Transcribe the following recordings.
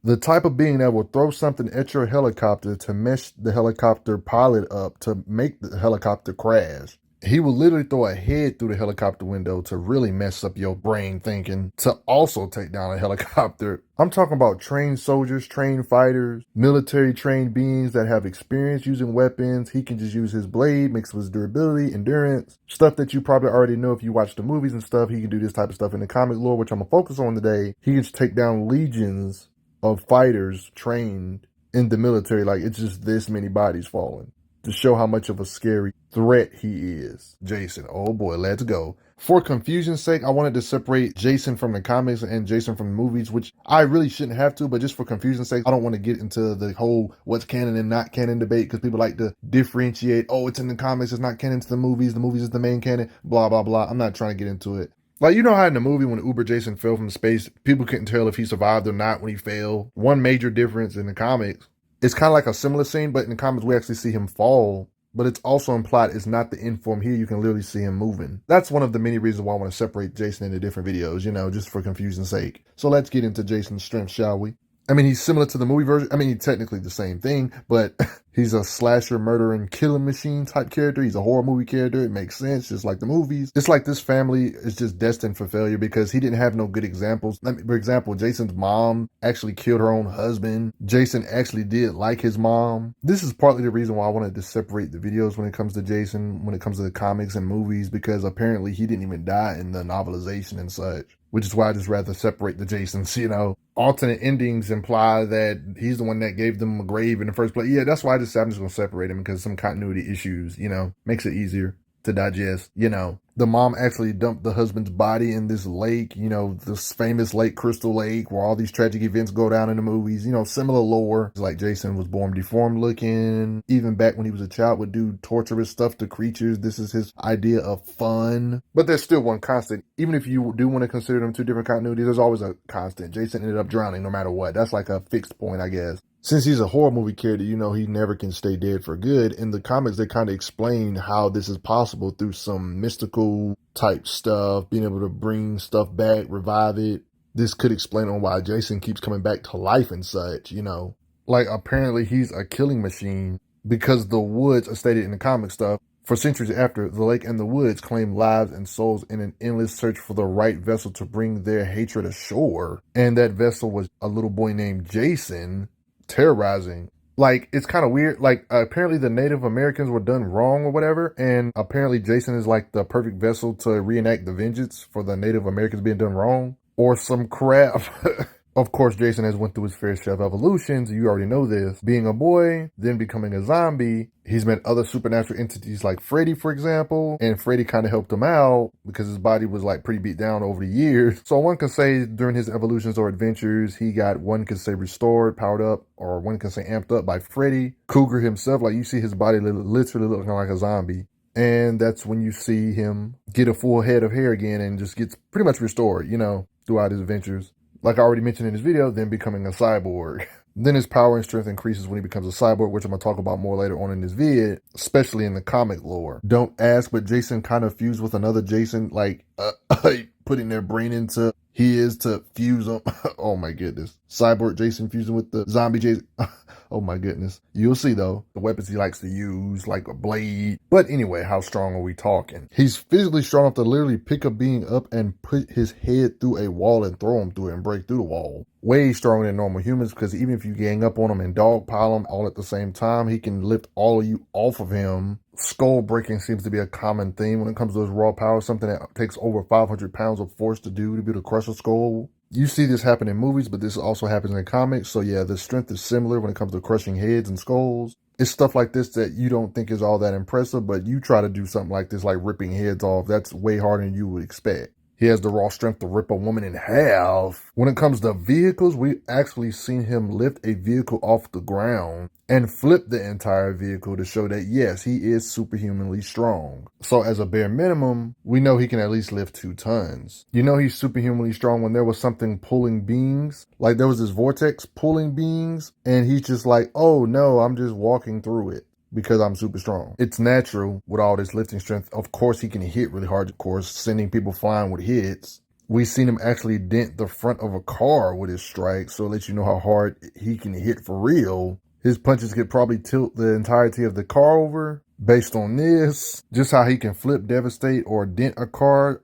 The type of being that will throw something at your helicopter to mess the helicopter pilot up to make the helicopter crash. He will literally throw a head through the helicopter window to really mess up your brain thinking to also take down a helicopter. I'm talking about trained soldiers, trained fighters, military trained beings that have experience using weapons. He can just use his blade, mixed with his durability, endurance, stuff that you probably already know if you watch the movies and stuff. He can do this type of stuff in the comic lore, which I'm going to focus on today. He can just take down legions of fighters trained in the military. Like, it's just this many bodies falling to show how much of a scary threat he is. Jason, oh boy, let's go. For confusion's sake, I wanted to separate Jason from the comics and Jason from the movies, which I really shouldn't have to, but just for confusion's sake, I don't want to get into the whole what's canon and not canon debate, because people like to differentiate, oh, it's in the comics, it's not canon to the movies is the main canon, blah, blah, blah. I'm not trying to get into it. Like, you know how in the movie when Uber Jason fell from space, people couldn't tell if he survived or not when he fell? One major difference in the comics, it's kind of like a similar scene, but in the comics we actually see him fall, but it's also implied it's not the inform. Here you can literally see him moving. That's one of the many reasons why I want to separate Jason into different videos, you know, just for confusion's sake. So let's get into Jason's strength, shall we? I mean, he's similar to the movie version. I mean, he's technically the same thing, but he's a slasher, murder, and killing machine type character. He's a horror movie character. It makes sense, just like the movies. It's like this family is just destined for failure because he didn't have no good examples. For example, Jason's mom actually killed her own husband. Jason actually did like his mom. This is partly the reason why I wanted to separate the videos when it comes to Jason, when it comes to the comics and movies, because apparently he didn't even die in the novelization and such, which is why I just rather separate the Jasons, you know. Alternate endings imply that he's the one that gave them a grave in the first place. Yeah, that's why I'm just going to separate him, because some continuity issues, you know, makes it easier to digest, you know. The mom actually dumped the husband's body in this lake, you know, this famous lake, Crystal Lake, where all these tragic events go down in the movies, you know, similar lore. It's like Jason was born deformed looking, even back when he was a child would do torturous stuff to creatures. This is his idea of fun. But there's still one constant. Even if you do want to consider them two different continuities, there's always a constant. Jason ended up drowning no matter what. That's like a fixed point, I guess. Since he's a horror movie character, you know, he never can stay dead for good. In the comics, they kind of explain how this is possible through some mystical type stuff, being able to bring stuff back, revive it. This could explain on why Jason keeps coming back to life and such, you know. Like, apparently he's a killing machine because the woods, as stated in the comic stuff, for centuries after, the lake and the woods claim lives and souls in an endless search for the right vessel to bring their hatred ashore. And that vessel was a little boy named Jason, terrorizing. Like, it's kind of weird. Like, apparently the Native Americans were done wrong or whatever, and apparently Jason is like the perfect vessel to reenact the vengeance for the Native Americans being done wrong, or some crap. Of course, Jason has went through his fair share of evolutions. You already know this. Being a boy, then becoming a zombie. He's met other supernatural entities like Freddy, for example. And Freddy kind of helped him out because his body was like pretty beat down over the years. So one can say during his evolutions or adventures, he got, one can say restored, powered up, or one can say amped up by Freddy. Cougar himself, like you see his body literally looking like a zombie. And that's when you see him get a full head of hair again and just gets pretty much restored, you know, throughout his adventures. Like I already mentioned in this video, then becoming a cyborg. Then his power and strength increases when he becomes a cyborg, which I'm going to talk about more later on in this vid, especially in the comic lore. Don't ask, but Jason kind of fused with another Jason, like putting their brain into his to fuse them. Oh my goodness. Cyborg Jason fusing with the zombie Jason. Oh my goodness. You'll see though, the weapons he likes to use, like a blade. But anyway, how strong are we talking? He's physically strong enough to literally pick a being up and put his head through a wall and throw him through it and break through the wall. Way stronger than normal humans, because even if you gang up on him and dogpile him all at the same time, he can lift all of you off of him. Skull breaking seems to be a common theme when it comes to his raw power, something that takes over 500 pounds of force to do to be able to crush a skull. You see this happen in movies, but this also happens in comics. So yeah, the strength is similar when it comes to crushing heads and skulls. It's stuff like this that you don't think is all that impressive, but you try to do something like this, like ripping heads off. That's way harder than you would expect. He has the raw strength to rip a woman in half. When it comes to vehicles, we actually seen him lift a vehicle off the ground and flip the entire vehicle to show that, yes, he is superhumanly strong. So as a bare minimum, we know he can at least lift 2 tons. You know he's superhumanly strong when there was something pulling beings. Like there was this vortex pulling beings, and he's just like, oh no, I'm just walking through it because I'm super strong. It's natural with all this lifting strength. Of course, he can hit really hard, of course, sending people flying with hits. We've seen him actually dent the front of a car with his strikes, so it lets you know how hard he can hit for real. His punches could probably tilt the entirety of the car over. Based on this, just how he can flip, devastate, or dent a car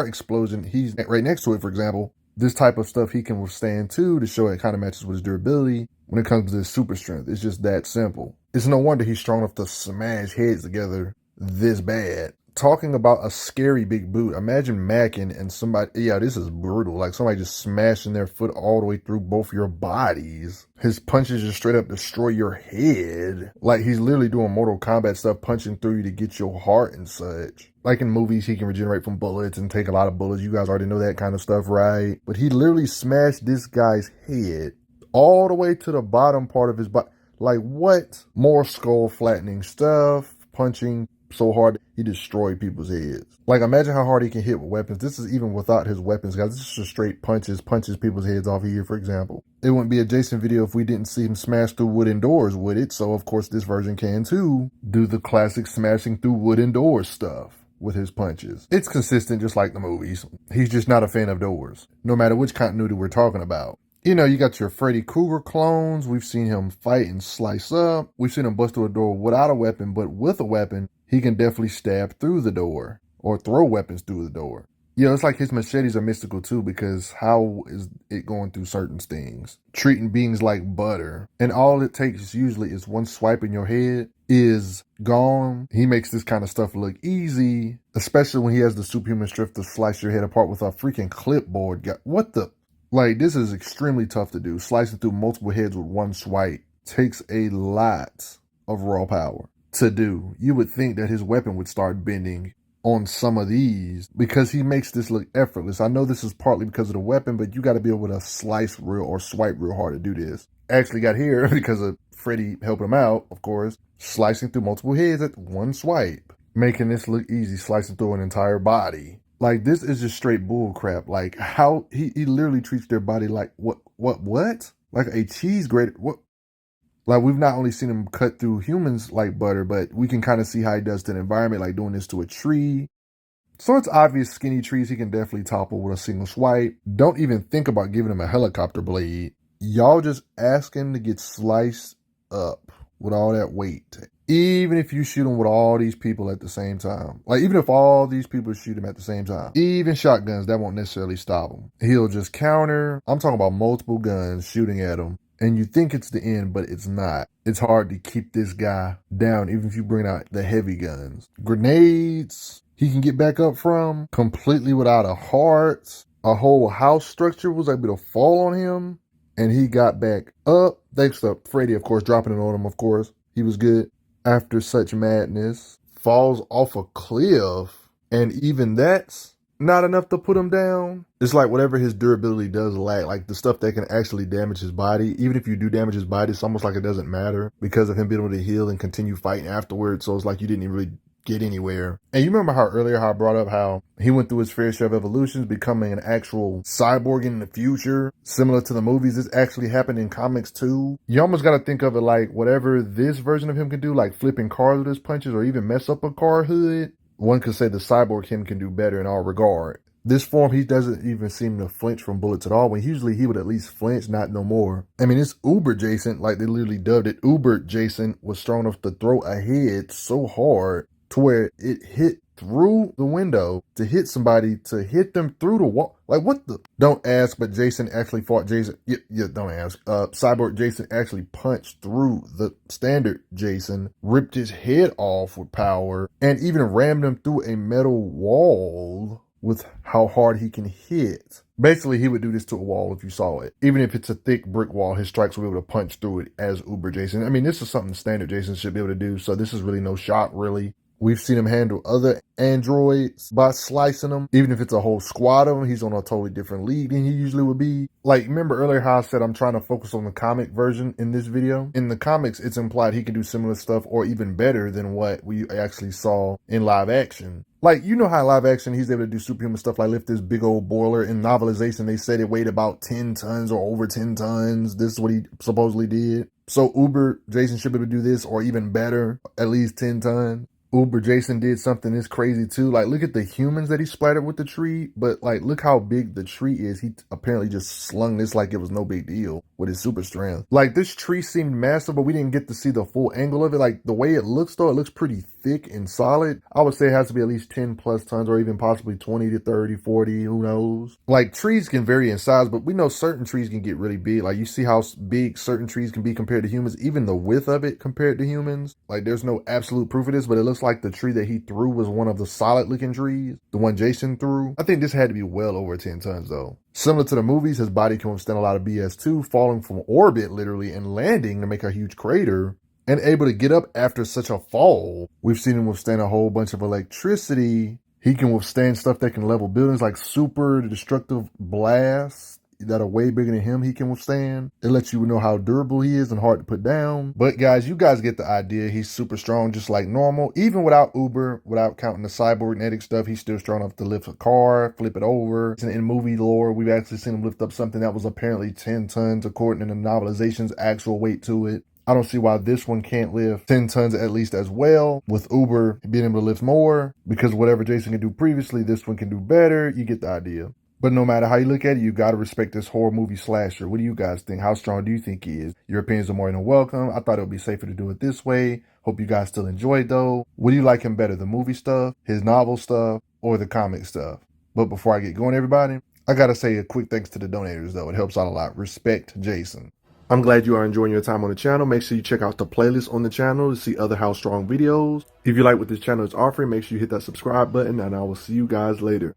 explosion, he's right next to it, for example. This type of stuff he can withstand too, to show it kind of matches with his durability when it comes to his super strength. It's just that simple. It's no wonder he's strong enough to smash heads together this bad. Talking about a scary big boot, imagine macking and somebody, yeah, this is brutal. Like somebody just smashing their foot all the way through both your bodies. His punches just straight up destroy your head. Like he's literally doing Mortal Kombat stuff, punching through you to get your heart and such. Like in movies, he can regenerate from bullets and take a lot of bullets. You guys already know that kind of stuff, right? But he literally smashed this guy's head all the way to the bottom part of his body. Like what? More skull flattening stuff, punching so hard he destroyed people's heads. Like imagine how hard he can hit with weapons. This is even without his weapons, guys. This is just straight punches people's heads off here, for example. It wouldn't be a Jason video if we didn't see him smash through wooden doors with it. So of course this version can too do the classic smashing through wooden doors stuff with his punches. It's consistent just like the movies. He's just not a fan of doors, no matter which continuity we're talking about. You know, you got your Freddy Krueger clones. We've seen him fight and slice up. We've seen him bust through a door without a weapon, but with a weapon, he can definitely stab through the door or throw weapons through the door. You know, it's like his machetes are mystical too, because how is it going through certain things? Treating beings like butter. And all it takes usually is one swipe in your head is gone. He makes this kind of stuff look easy, especially when he has the superhuman strength to slice your head apart with a freaking clipboard. What the? Like, this is extremely tough to do. Slicing through multiple heads with one swipe takes a lot of raw power to do. You would think that his weapon would start bending on some of these because he makes this look effortless. I know this is partly because of the weapon, but you got to be able to slice real or swipe real hard to do this. Actually got here because of Freddy helping him out, of course, slicing through multiple heads at one swipe, making this look easy, slicing through an entire body. Like, this is just straight bull crap. Like, how he literally treats their body like what? Like a cheese grater. What? Like, we've not only seen him cut through humans like butter, but we can kind of see how he does to the environment, like doing this to a tree. So it's obvious skinny trees he can definitely topple with a single swipe. Don't even think about giving him a helicopter blade. Y'all just asking to get sliced up with all that weight. Even if you shoot him with all these people at the same time. Like, even if all these people shoot him at the same time. Even shotguns, that won't necessarily stop him. He'll just counter. I'm talking about multiple guns shooting at him. And you think it's the end, but it's not. It's hard to keep this guy down, even if you bring out the heavy guns. Grenades, he can get back up from, completely without a heart. A whole house structure was able to fall on him. And he got back up. Thanks to Freddy, of course, dropping it on him, of course. He was good. After such madness, falls off a cliff, and even that's not enough to put him down. It's like whatever his durability does lack, like the stuff that can actually damage his body, even if you do damage his body, it's almost like it doesn't matter because of him being able to heal and continue fighting afterwards. So it's like you didn't even really get anywhere. And you remember how earlier how I brought up how he went through his fair share of evolutions, becoming an actual cyborg in the future, similar to the movies. This actually happened in comics too. You almost got to think of it like whatever this version of him can do, like flipping cars with his punches or even mess up a car hood. One could say the cyborg him can do better in all regard. This form, he doesn't even seem to flinch from bullets at all, when usually he would at least flinch, not no more. I mean, it's Uber Jason, like they literally dubbed it. Uber Jason was strong enough to throw a head so hard to where it hit through the window to hit somebody, to hit them through the wall. Like, what the? Don't ask, but Jason actually fought Jason. Yeah, don't ask. Cyborg Jason actually punched through the standard Jason, ripped his head off with power, and even rammed him through a metal wall with how hard he can hit. Basically, he would do this to a wall if you saw it. Even if it's a thick brick wall, his strikes will be able to punch through it as Uber Jason. I mean, this is something standard Jason should be able to do, so this is really no shock, really. We've seen him handle other androids by slicing them. Even if it's a whole squad of them, he's on a totally different league than he usually would be. Like, remember earlier how I said I'm trying to focus on the comic version in this video? In the comics, it's implied he can do similar stuff or even better than what we actually saw in live action. Like, you know how in live action he's able to do superhuman stuff like lift this big old boiler. In novelization, they said it weighed about 10 tons or over 10 tons. This is what he supposedly did. So Uber Jason should be able to do this or even better, at least 10 tons. Uber Jason did something this crazy too. Like, look at the humans that he splattered with the tree, but like, look how big the tree is. He apparently just slung this like it was no big deal with his super strength. Like, this tree seemed massive, but we didn't get to see the full angle of it. Like, the way it looks though, it looks pretty thick and solid. I would say it has to be at least 10 plus tons or even possibly 20 to 30, 40, who knows? Like, trees can vary in size, but we know certain trees can get really big. Like, you see how big certain trees can be compared to humans, even the width of it compared to humans. Like, there's no absolute proof of this, but it looks like the tree that he threw was one of the solid looking trees, the one Jason threw. I think this had to be well over 10 tons though. Similar to the movies, his body can withstand a lot of BS too, falling from orbit literally and landing to make a huge crater, and able to get up after such a fall. We've seen him withstand a whole bunch of electricity. He can withstand stuff that can level buildings, like super destructive blasts that are way bigger than him he can withstand. It lets you know how durable he is and hard to put down. But guys, you guys get the idea. He's super strong just like normal. Even without Uber, without counting the cybernetic stuff, he's still strong enough to lift a car, flip it over. In movie lore, we've actually seen him lift up something that was apparently 10 tons according to the novelization's actual weight to it. I don't see why this one can't lift 10 tons at least as well, with Uber being able to lift more, because whatever Jason can do previously, this one can do better. You get the idea. But no matter how you look at it, you got to respect this horror movie slasher. What do you guys think? How strong do you think he is? Your opinions are more than welcome. I thought it would be safer to do it this way. Hope you guys still enjoyed though. What do you like him better, the movie stuff, his novel stuff, or the comic stuff? But before I get going, everybody, I got to say a quick thanks to the donators though. It helps out a lot. Respect, Jason. I'm glad you are enjoying your time on the channel. Make sure you check out the playlist on the channel to see other How Strong videos. If you like what this channel is offering, make sure you hit that subscribe button, and I will see you guys later.